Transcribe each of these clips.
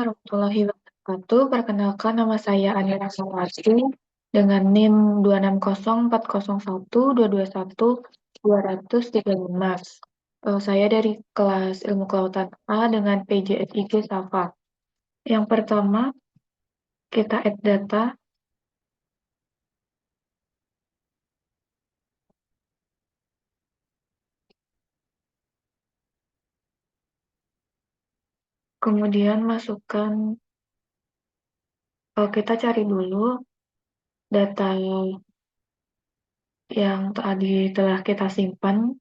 Warahmatullahi wabarakatuh. Perkenalkan nama saya Ania Rasawati dengan NIM 2604041221235. Saya dari kelas Ilmu Kelautan A dengan PJSIG Safa. Yang pertama, kita add data, kemudian masukkan, kita cari dulu data yang tadi telah kita simpan.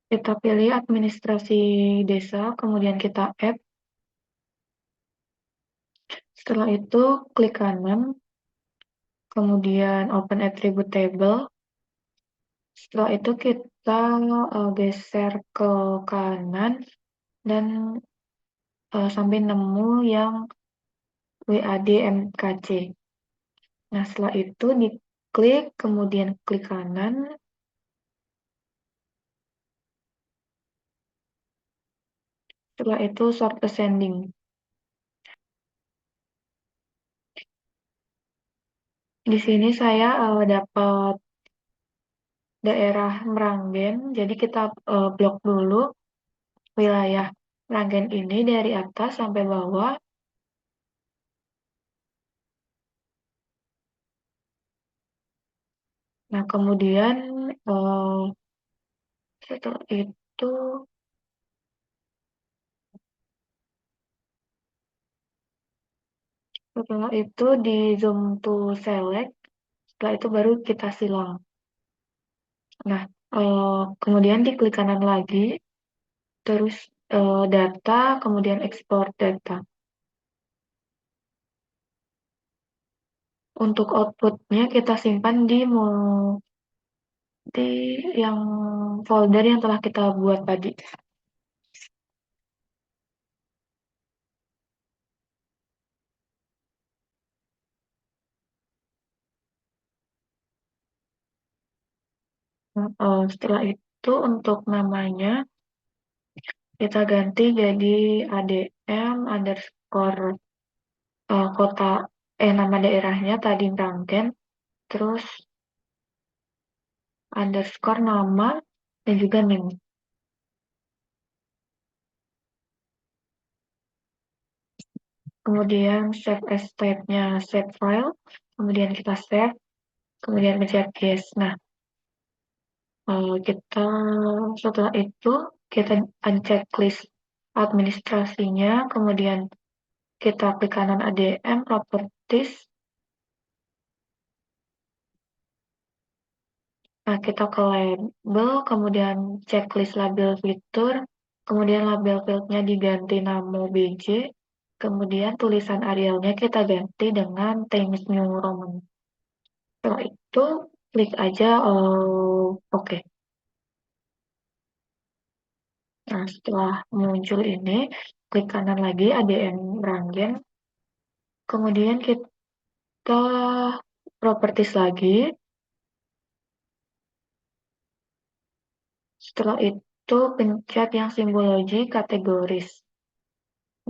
Kita pilih administrasi desa, kemudian kita add. Setelah itu, klik kanan, kemudian open attribute table. Setelah itu kita geser ke kanan dan sampai nemu yang WAD-MKC. Nah, setelah itu diklik, kemudian klik kanan. Setelah itu sort ascending. Di sini saya dapat daerah Meranggen, jadi kita blok dulu wilayah Meranggen ini dari atas sampai bawah. Nah, kemudian eh, setelah itu setelah itu di zoom to select, setelah itu baru kita silang. Nah, kemudian diklik kanan lagi, terus data, kemudian export data. Untuk outputnya kita simpan di yang folder yang telah kita buat tadi. Nah, setelah itu untuk namanya kita ganti jadi ADM underscore kota nama daerahnya tadi Rangken, terus underscore nama dan juga name. Kemudian save as type-nya save file, kemudian kita save, kemudian pencet yes. Nah, kita setelah itu kita uncheck list administrasinya, kemudian kita klik kanan ADM properties. Nah, kita ke label, kemudian checklist label fitur, kemudian label fieldnya diganti nama BJ, kemudian tulisan Arialnya kita ganti dengan Times New Roman. Setelah itu, klik aja oke. Nah, setelah muncul ini, klik kanan lagi ADM Ranggen, kemudian kita properties lagi. Setelah itu, pencet yang simbologi kategoris.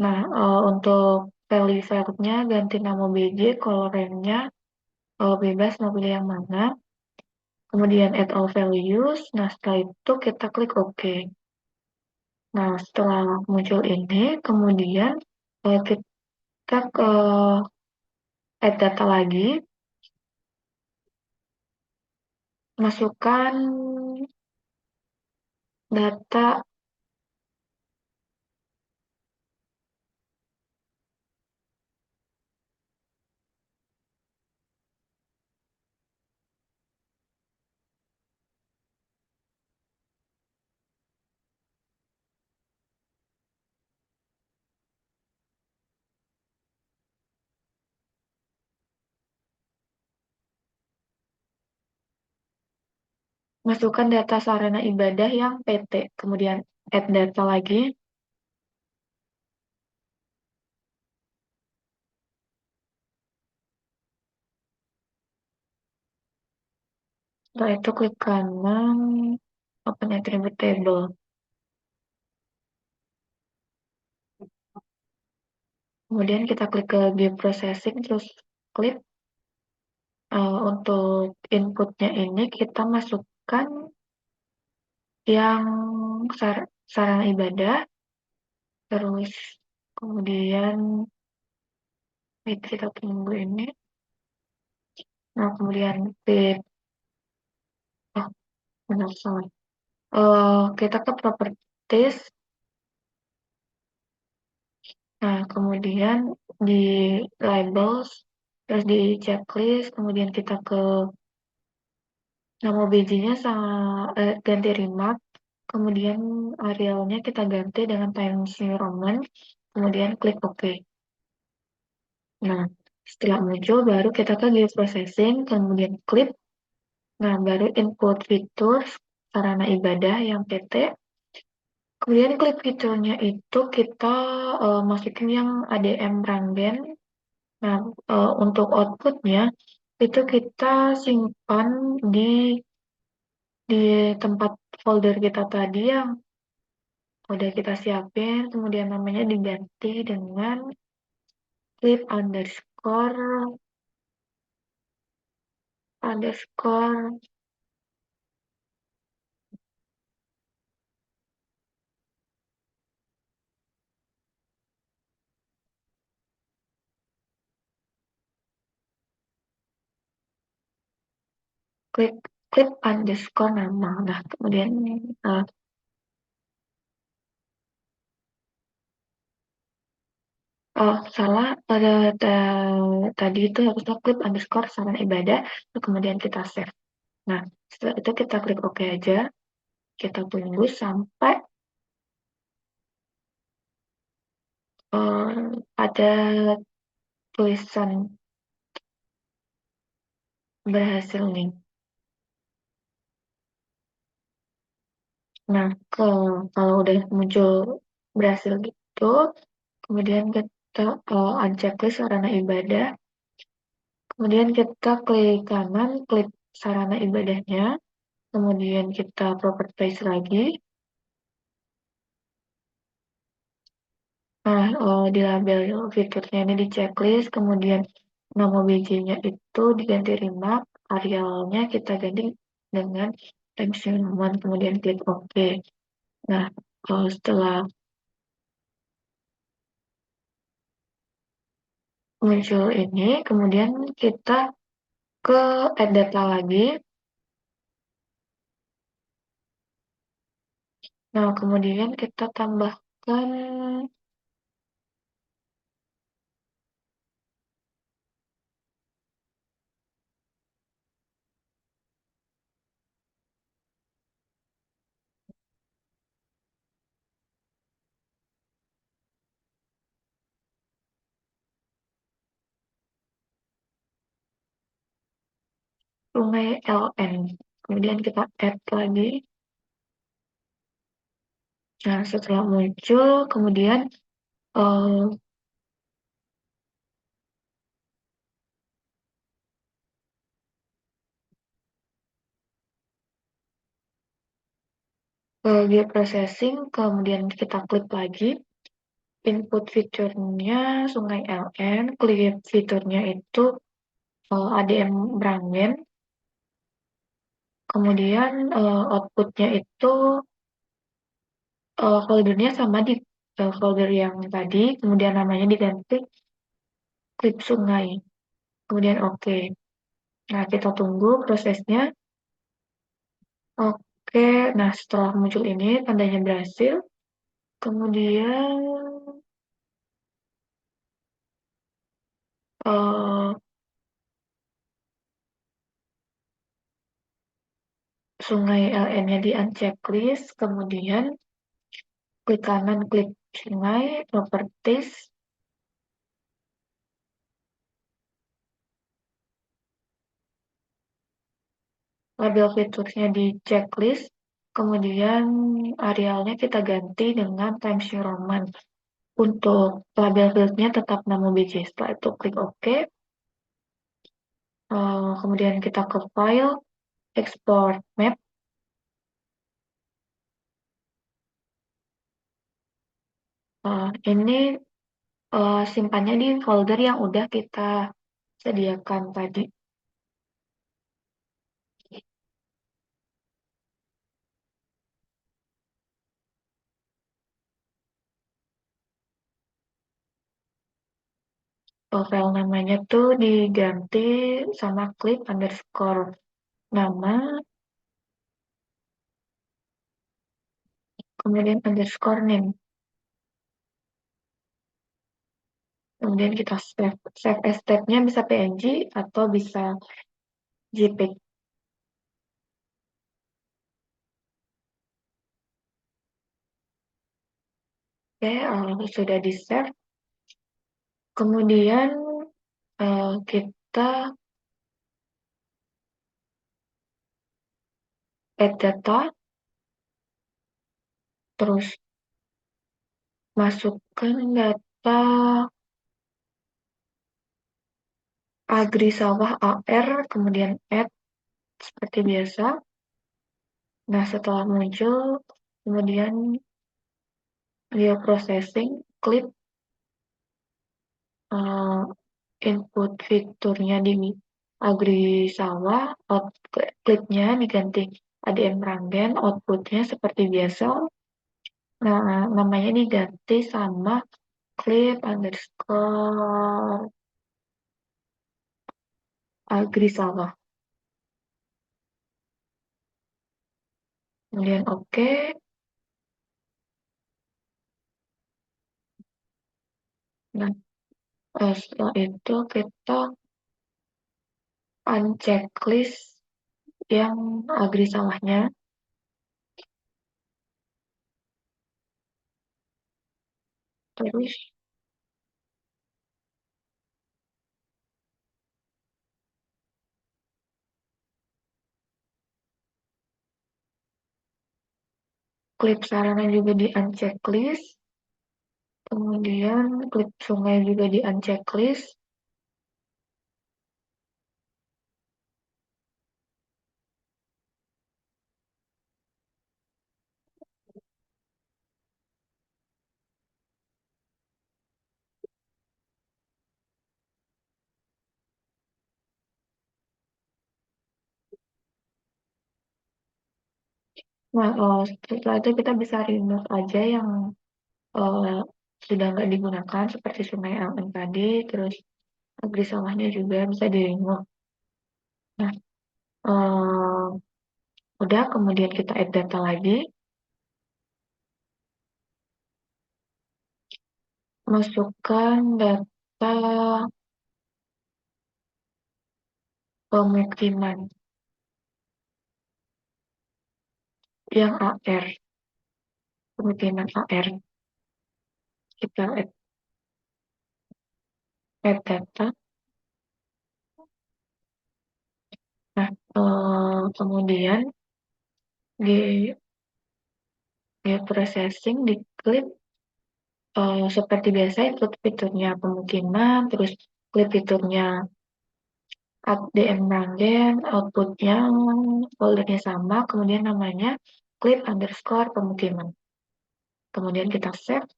Nah, untuk value filenya ganti nama BJ, color range-nya bebas mau pilih yang mana. Kemudian add all values. Nah, setelah itu kita klik OK. Nah, setelah muncul ini, kemudian kita ke add data lagi. Masukkan data. masukkan data sarana ibadah yang PT, kemudian add data lagi. Setelah itu klik kanan, open attribute table. Kemudian kita klik ke view processing, terus klik untuk inputnya ini kita masukkan yang sarana ibadah, terus kemudian kita tunggu ini. Nah, kemudian klik, oh benar salah. Kita ke properties. Nah, kemudian di labels, terus di checklist, kemudian kita ke nama BJ-nya sama ganti remark, kemudian Arialnya kita ganti dengan Times New Roman, kemudian klik OK. Nah, setelah muncul baru kita ke view processing, kemudian klik. Nah, baru input fitur sarana ibadah yang PT. Kemudian klik fiturnya itu kita masukin yang ADM Ranggen. Nah, untuk outputnya itu kita simpan di tempat folder kita tadi yang udah kita siapin, kemudian namanya diganti dengan clip underscore clip clip underscore nama. Nah, kemudian uh, salah pada tadi itu harusnya clip underscore saran ibadah, kemudian kita save. Nah, setelah itu kita klik OK aja. Kita tunggu sampai ada tulisan berhasil nih. Nah, kalau udah muncul berhasil gitu, kemudian kita unchecklist sarana ibadah, kemudian kita klik kanan, klik sarana ibadahnya, kemudian kita properties lagi. Nah, di label fiturnya ini di checklist, kemudian nama BJ-nya itu diganti remark, Arialnya kita ganti dengan Times New Roman, kemudian klik OK. Nah, setelah muncul ini, kemudian kita ke add data lagi. Nah, kemudian kita tambahkan sungai LN. Kemudian kita add lagi. Nah, setelah muncul, kemudian eh, dia processing, kemudian kita klik lagi. Input fiturnya Sungai LN, klik fiturnya itu ADM Brangen, kemudian outputnya itu foldernya sama di folder yang tadi, kemudian namanya diganti klip sungai, kemudian oke. Nah, kita tunggu prosesnya. Oke, nah setelah muncul ini tandanya berhasil, kemudian eh, sungai LN-nya di unchecklist, kemudian klik kanan, klik sungai, properties, label fiturnya di checklist, kemudian Arialnya kita ganti dengan Times New Roman. Untuk label fieldnya tetap nama BJ. Setelah itu klik OK. Kemudian kita ke file, export map. Ini simpannya di folder yang udah kita sediakan tadi. File namanya tuh diganti sama clip underscore nama, kemudian underscore name. Kemudian kita save. Save as tab-nya bisa PNG atau bisa JPEG. Oke, sudah di-save. Kemudian kita add data, terus masukkan data Agri Sawah AR, kemudian add seperti biasa. Nah, setelah muncul, kemudian bioprocessing, klik uh, input fiturnya di Agri Sawah, kliknya diganti ADM Ranggen, outputnya seperti biasa. Nah, namanya diganti sama clip underscore Agri Sawah. Kemudian oke. Nah, setelah itu kita unchecklist yang Agri Sawahnya. Terus klip sarana juga di unchecklist. Kemudian klip sungai juga di unchecklist. Nah, setelah itu kita bisa remove aja yang eh, sudah nggak digunakan seperti sungai LN tadi, terus agri sawahnya juga bisa di remove. Nah, udah kemudian kita add data lagi, masukkan data pemukiman yang AR, pemukiman AR. Kita add data. Nah, kemudian di processing diklik seperti biasa input fiturnya pemukiman, terus klik fiturnya DM Ranggen, outputnya foldernya sama, kemudian namanya clip underscore pemukiman. Kemudian kita save,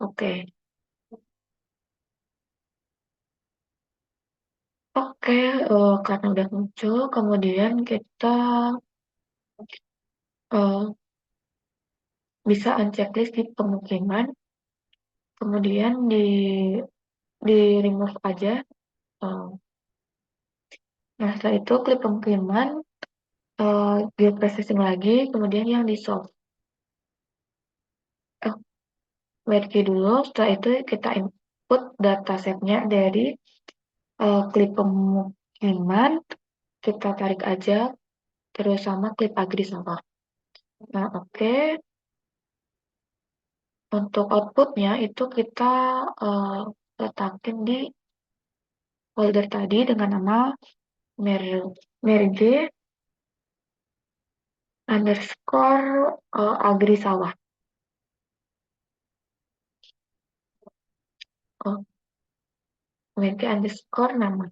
oke. Oke, karena udah muncul, kemudian kita eh, bisa unchecklist di pemukiman, kemudian di remove aja. eh, nah, setelah itu klik pemukiman, dia processing lagi, kemudian yang di solve. Wait dulu, setelah itu kita input datasetnya dari klip pemukiman, kita tarik aja, terus sama klip agri sawah. Nah, oke. Untuk outputnya itu kita uh, letakin di folder tadi dengan nama Meril. merge underscore agri sawah. Oh, merge underscore nama.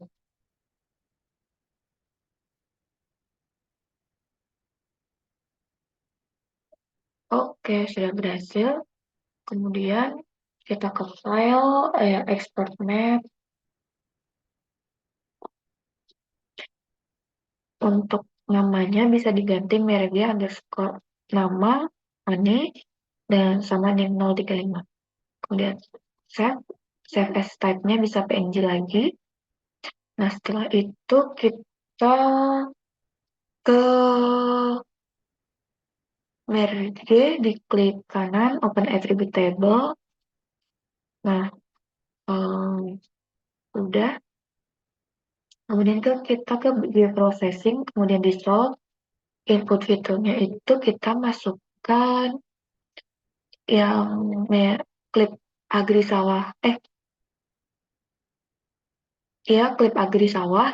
Oke, sudah berhasil. Kemudian kita ke file, export map. Untuk namanya bisa diganti merge underscore nama, ane, dan sama dengan 035. Kemudian save, save as type-nya bisa PNG lagi. Nah, setelah itu kita ke merge, diklik kanan, open attribute table. Nah, udah. Kemudian kita ke bioprocessing, kemudian di solve. Input fiturnya itu kita masukkan yang klip agri sawah. Klip agri sawah.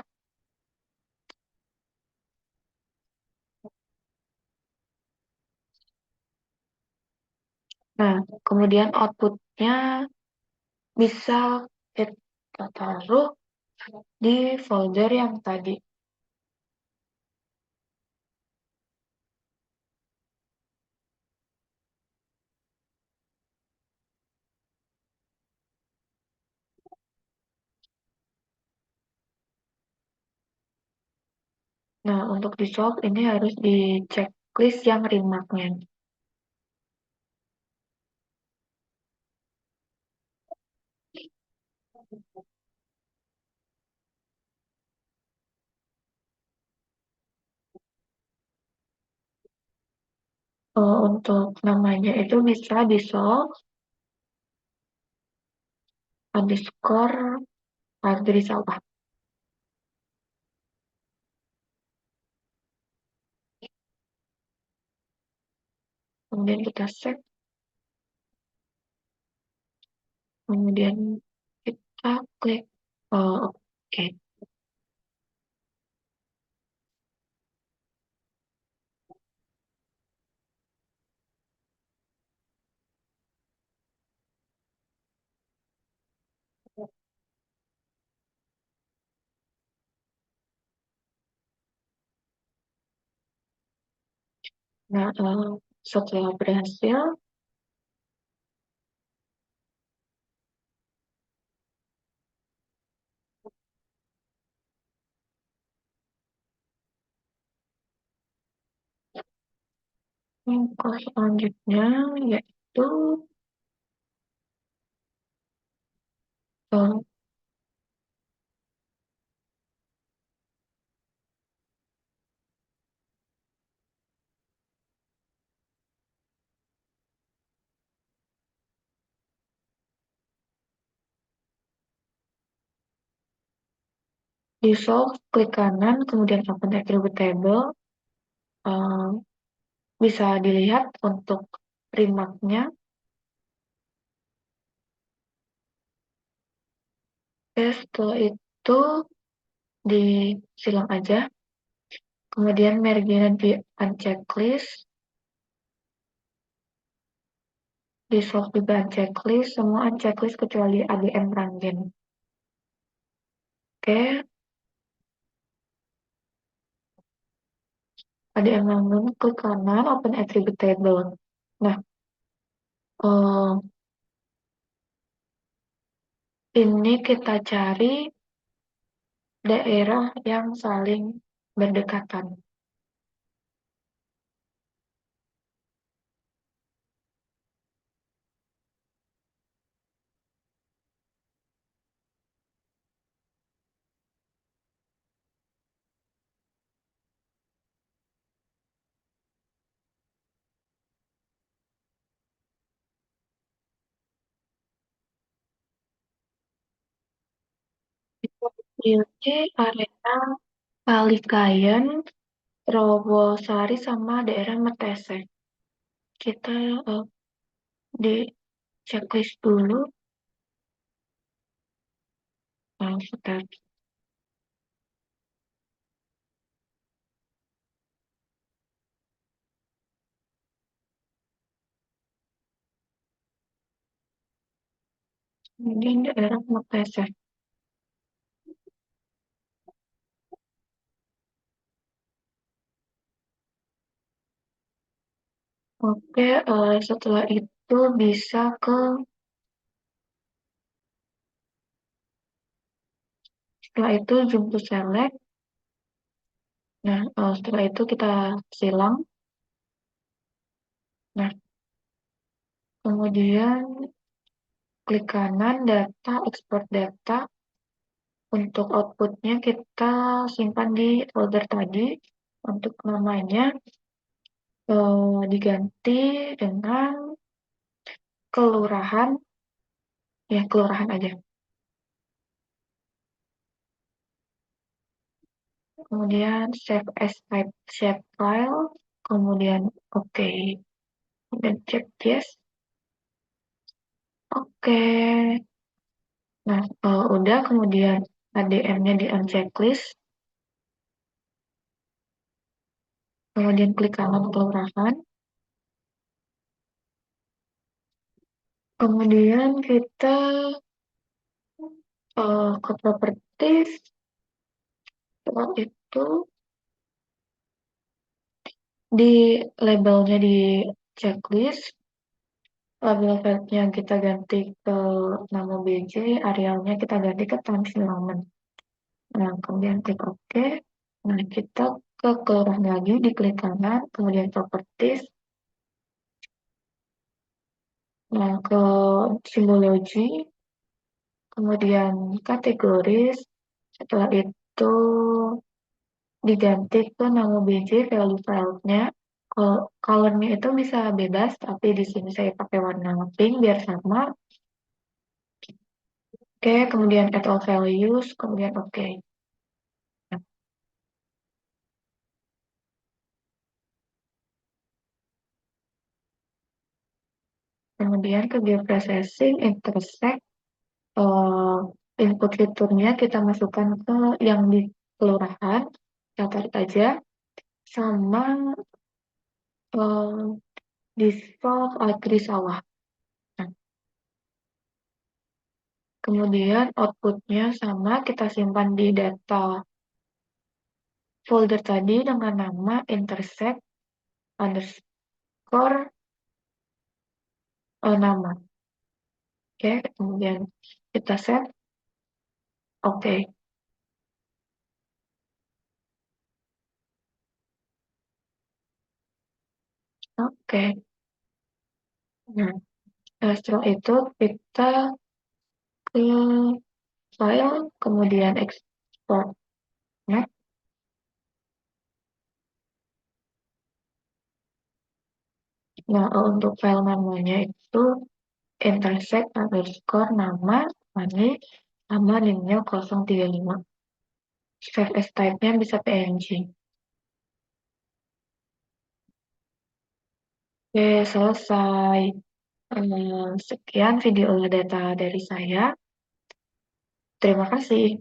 Nah, kemudian outputnya bisa kita taruh di folder yang tadi. Nah, untuk di solve ini harus di checklist yang remark-nya. Untuk namanya itu bisa di solve underscore agri sawah. Kemudian kita save. Kemudian kita klik oke. Nah, setelah berhasil, selanjutnya yaitu eh, di solve, klik kanan, kemudian open attribute table. eh, Bisa dilihat untuk remark-nya. Setelah itu disilang aja. Kemudian merge di unchecklist. Di solve juga unchecklist. Semua unchecklist kecuali AGM Ranggen. Oke, ADM Ranggen klik kanan, open attribute table. Nah, eh, ini kita cari daerah yang saling berdekatan. Ini area Palikayan, Robosari, sama daerah Metese. Kita di checklist dulu. Sebentar. Kemudian daerah Makassar. Oke, setelah itu bisa ke, setelah itu jump to select. Nah, setelah itu kita silang. Nah, kemudian klik kanan, data, export data. Untuk outputnya kita simpan di folder tadi. Untuk namanya diganti dengan kelurahan, ya kelurahan aja. Kemudian save as type shape file, kemudian oke, kemudian check yes, oke. Nah, udah kemudian ADM-nya di unchecklist, kemudian klik kanan kelurahan, kemudian kita ke properties, setelah itu di labelnya di checklist, label field-nya kita ganti ke nama BJ, arealnya kita ganti ke Times New Roman. Nah, kemudian klik OK. Nah, kita ke kelurahan lagi, di klik kanan, kemudian properties. Nah, ke simbologi, kemudian kategoris. Setelah itu diganti ke nama BJ value file-nya. Colornya itu bisa bebas, tapi di sini saya pakai warna pink biar sama. Oke, kemudian add all values, kemudian oke. Kemudian ke geoprocessing, intersect, eh, input fiturnya kita masukkan ke yang di kelurahan, catat aja, sama eh, default agri sawah. Nah, kemudian outputnya sama kita simpan di data folder tadi dengan nama intersect underscore nama. Oke, kemudian kita save. Oke, oke. Nah, setelah itu kita ke file, kemudian export. Nah, untuk file namanya itu intersect underscore nama ini sama linknya 035. Save as type-nya bisa PNG. Oke, selesai. Sekian video data dari saya. Terima kasih.